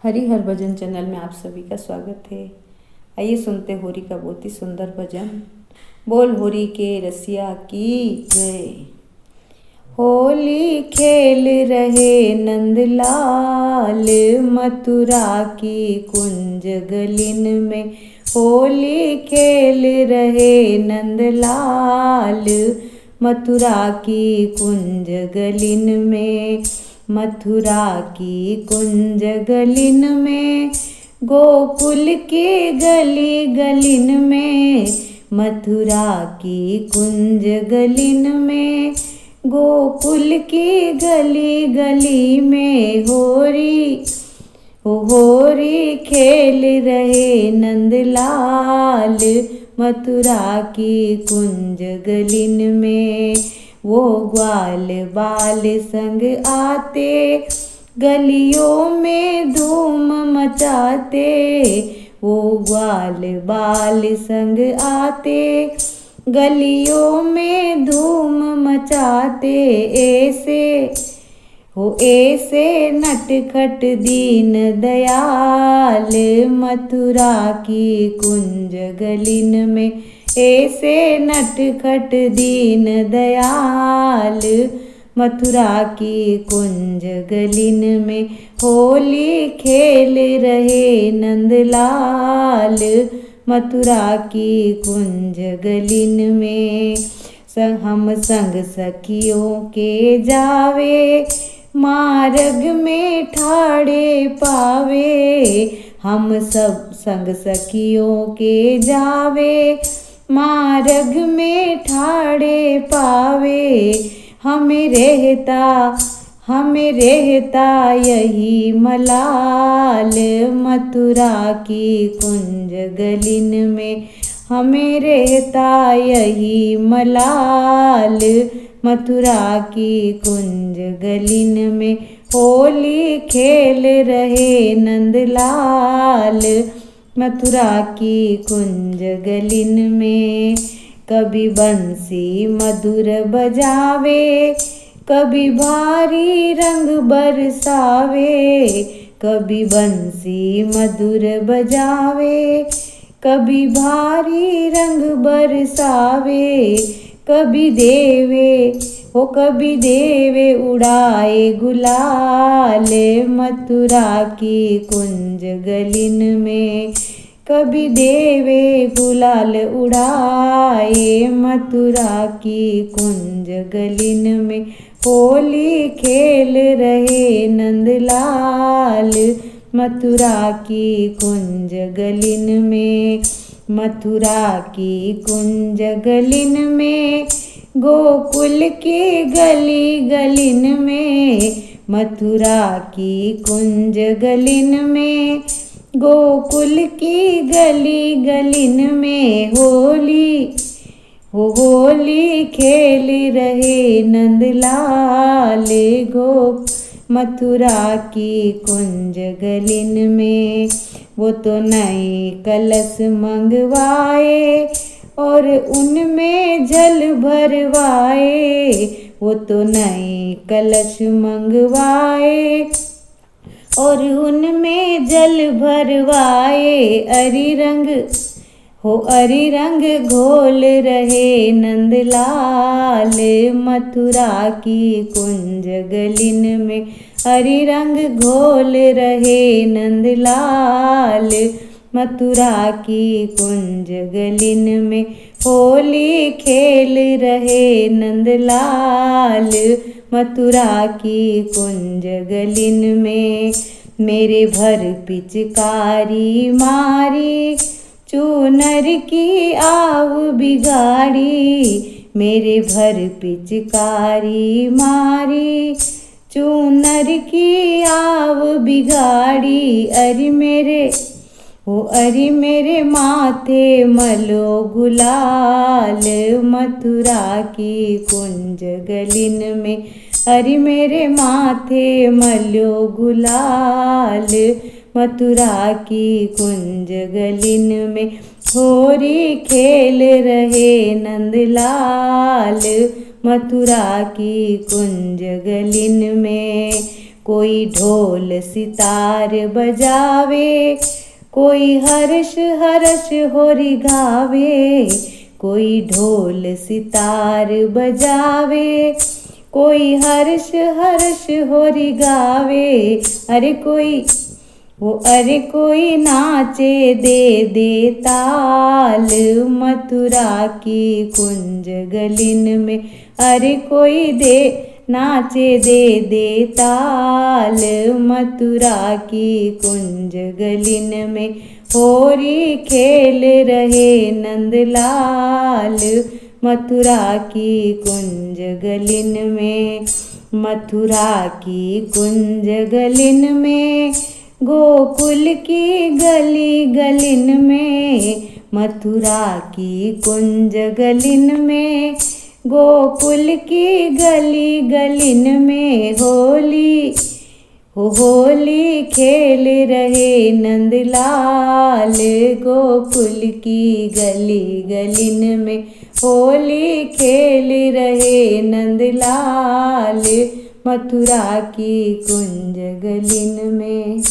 हरि हर भजन channel में आप सभी का स्वागत है। आइए सुनते होरी का बहुत ही सुंदर भजन। बोल होरी के रसिया की जय। होली खेल रहे नंदलाल मथुरा की कुंज गलिन में। होली खेल रहे नंदलाल मथुरा की कुंज गलिन में। मथुरा की कुंज गलिन में, गोकुल के गली गलिन में। मथुरा की कुंज गलिन में, गोकुल की गली गली में। होरी खेल रहे नंदलाल मथुरा की कुंज गलिन में। वो ग्वाल बाल संग आते, गलियों में धूम मचाते। वो ग्वाल बाल संग आते, गलियों में धूम मचाते। ऐसे नटखट दीन दयाल मथुरा की कुंज गलिन में। ऐसे नटखट दीन दयाल मथुरा की कुंज गलिन में। होली खेल रहे नंदलाल मथुरा की कुंज गलिन में। हम संग सखियों के जावे, मार्ग में ठाड़े पावे। हम सब संग सखियों के जावे, मार्ग में ठाड़े पावे। हमें रहता यही मलाल मथुरा की कुंज गलिन में। हमें रहता यही मलाल मथुरा की कुंज गलिन में। होली खेल रहे नंदलाल मथुरा की कुंज गलिन में। कभी बंसी मधुर बजावे, कभी भारी रंग बरसावे। कभी बंसी मधुर बजावे, कभी भारी रंग बरसावे। कभी देवे उड़ाए गुलाल मथुरा की कुंज गलिन में। कभी देवे गुलाल उड़ाए मथुरा की कुंज गलिन में। होली खेल रहे नंदलाल मथुरा की कुंज गलिन में। मथुरा की कुंज गलिन में, गोकुल की गली गलिन में। मथुरा की कुंज गलिन में, गोकुल की गली गलिन में। होली खेल रहे नंदलाल मथुरा की कुंज गलिन में। वो तो नए कलश मंगवाए और उनमें जल भरवाए। वो तो नए कलश मंगवाए और उनमें जल भरवाए। अरी रंग घोल रहे नंदलाल मथुरा की कुंज गलिन में। हरी रंग घोल रहे नंदलाल मथुरा की कुंज गलिन में। होली खेल रहे नंदलाल मथुरा की कुंज गलिन में। मेरे भर पिचकारी मारी, चूनर की आव बिगाड़ी। मेरे भर पिचकारी मारी, चूनर की आव बिगाड़ी। अरे मेरे माथे मलो गुलाल मथुरा की कुंज गलिन में। अरे मेरे माथे मलो गुलाल मथुरा की कुंज गलिन में। होरी खेल रहे नंदलाल मथुरा की कुंज गलिन में। कोई ढोल सितार बजावे, कोई हर्ष हर्ष होरी गावे। कोई ढोल सितार बजावे, कोई हर्ष हर्ष होरी गावे। अरे कोई नाचे दे ताल मथुरा की कुंज गलिन में। अरे कोई नाचे दे ताल मथुरा की कुंज गलिन में। होरी खेल रहे नंदलाल मथुरा की कुंज गलिन में। मथुरा की कुंज गलिन में, गोकुल की गली गलिन में। मथुरा की कुंज गलिन में, गोकुल की गली गलिन में। होली खेल रहे नंदलाल गोकुल की गली गलिन में। होली खेल रहे नंदलाल मथुरा की कुंज गलिन में।